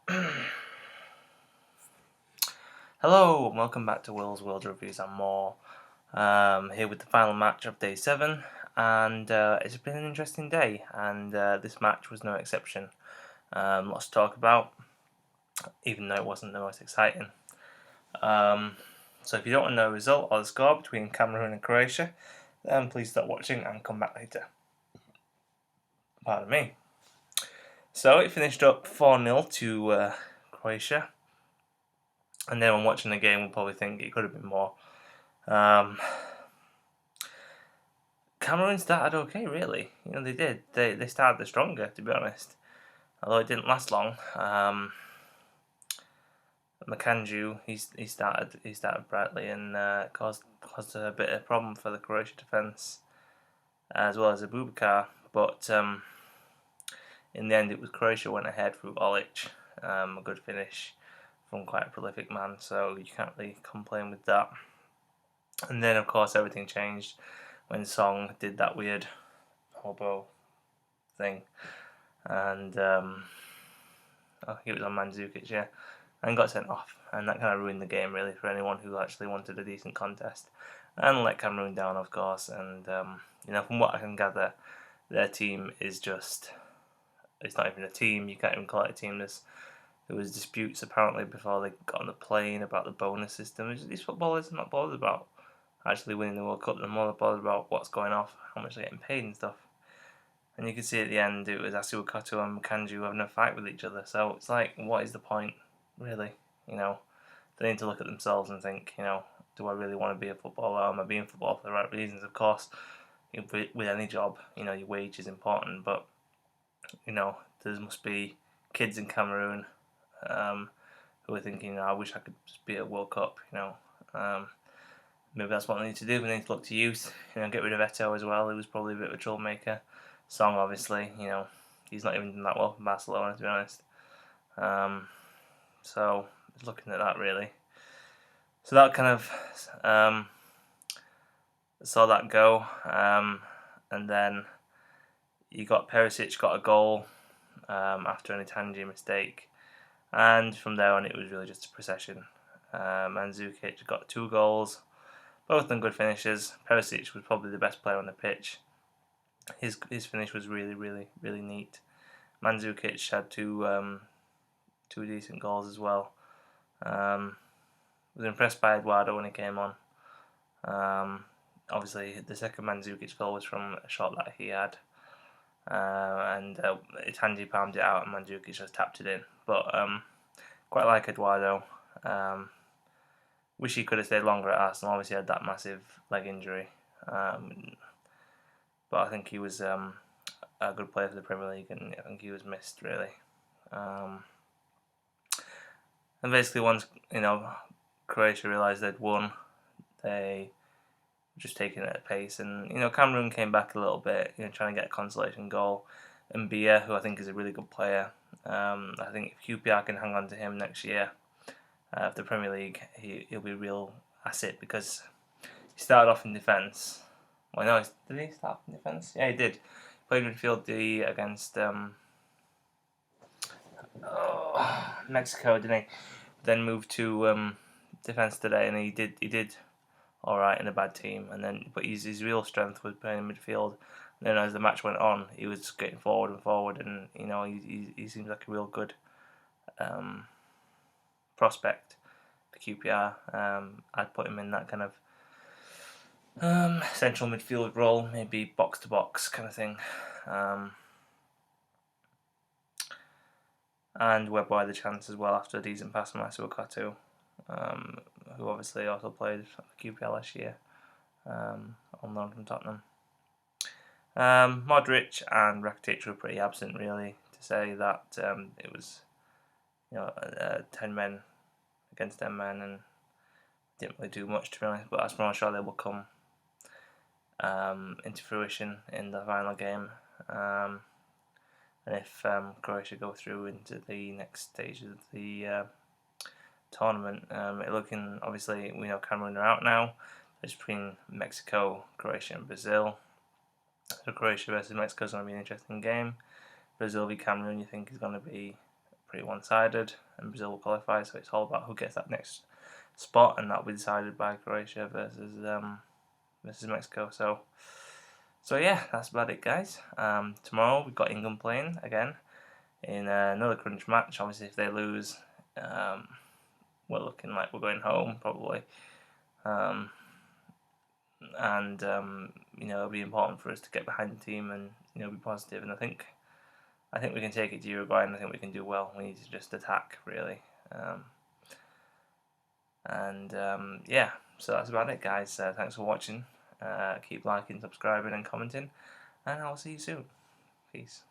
Hello, and welcome back to Will's World Reviews and more. Here with the final match of day 7, and it's been an interesting day, and this match was no exception. Lots to talk about, even though it wasn't the most exciting. So if you don't want to know the result or the score between Cameroon and Croatia, then please stop watching and come back later. Pardon me. So it finished up 4-0 to Croatia. And then when watching the game, we'll probably think it could have been more. Cameroon started okay, really. They did. They started the stronger, to be honest. Although it didn't last long. Makanju, he started brightly and caused a bit of a problem for the Croatia defence, as well as Abubakar. But in the end, it was Croatia went ahead through Olic. A good finish from quite a prolific man, so you can't really complain with that. And then, of course, everything changed when Song did that weird hobo thing, and I think it was on Mandzukic, yeah, and got sent off, and that kind of ruined the game really for anyone who actually wanted a decent contest, and let Cameroon down, of course. And from what I can gather, their team is just—it's not even a team. You can't even call it a team. There was disputes apparently before they got on the plane about the bonus system. These footballers are not bothered about actually winning the World Cup. They're more bothered about what's going off, how much they're getting paid and stuff. And you can see at the end it was Asuakato and Makanju having a fight with each other. So it's like, what is the point, really? They need to look at themselves and think, do I really want to be a footballer? Am I being football for the right reasons? Of course, with any job, your wage is important, but there must be kids in Cameroon who are thinking, I wish I could just be at World Cup. Maybe that's what they need to do. They need to look to youth. Get rid of Eto'o as well. He was probably a bit of a troublemaker. Song, obviously, he's not even done that well for Barcelona, to be honest. So looking at that really. So that kind of saw that go, and then you got Perisic got a goal after an Itangi mistake, and from there on it was really just a procession. Mandzukic got 2 goals. Both of them good finishes. Perisic was probably the best player on the pitch. His finish was really, really, really neat. Mandzukic had two decent goals as well. Was impressed by Eduardo when he came on. Obviously, the second Mandzukic goal was from a shot that he had. And Itangi palmed it out and Mandzukic just tapped it in. But quite like Eduardo. Wish he could have stayed longer at Arsenal. Obviously, he had that massive leg injury. But I think he was a good player for the Premier League, and I think he was missed really. And basically, once Croatia realised they'd won, they were just taking it at pace. And Cameroon came back a little bit, trying to get a consolation goal. And Bia, who I think is a really good player, I think if QPR can hang on to him next year for the Premier League, he'll be a real asset because he started off in defence. Well, no, did he start in defence? Yeah, he did. Played midfield against Mexico, didn't he? Then moved to defence today, and he did all right in a bad team. But his real strength was playing in midfield. And then as the match went on, he was just getting forward and forward, and he seems like a real good prospect for QPR. I'd put him in that kind of central midfield role, maybe box to box kind of thing. And whereby the chance as well after a decent pass from Asuakato, who obviously also played for QPR last year, on loan from Tottenham. Modric and Rakitic were pretty absent, really, to say that it was 10 men against 10 men, and didn't really do much, to be honest. But I'm sure they will come into fruition in the final game. And if Croatia go through into the next stages of the tournament, looking, obviously, we know Cameroon are out now. It's between Mexico, Croatia and Brazil. So Croatia versus Mexico is going to be an interesting game. Brazil v Cameroon, you think, is going to be pretty one-sided, and Brazil will qualify. So it's all about who gets that next spot, and that'll be decided by Croatia versus Mexico. So yeah, that's about it, guys. Tomorrow we've got England playing again in another crunch match. Obviously, if they lose, we're looking like we're going home probably. And it'll be important for us to get behind the team and be positive. And I think we can take it to Uruguay, and I think we can do well. We need to just attack really. Yeah, so that's about it, guys. Thanks for watching. Keep liking, subscribing, and commenting, and I'll see you soon. Peace.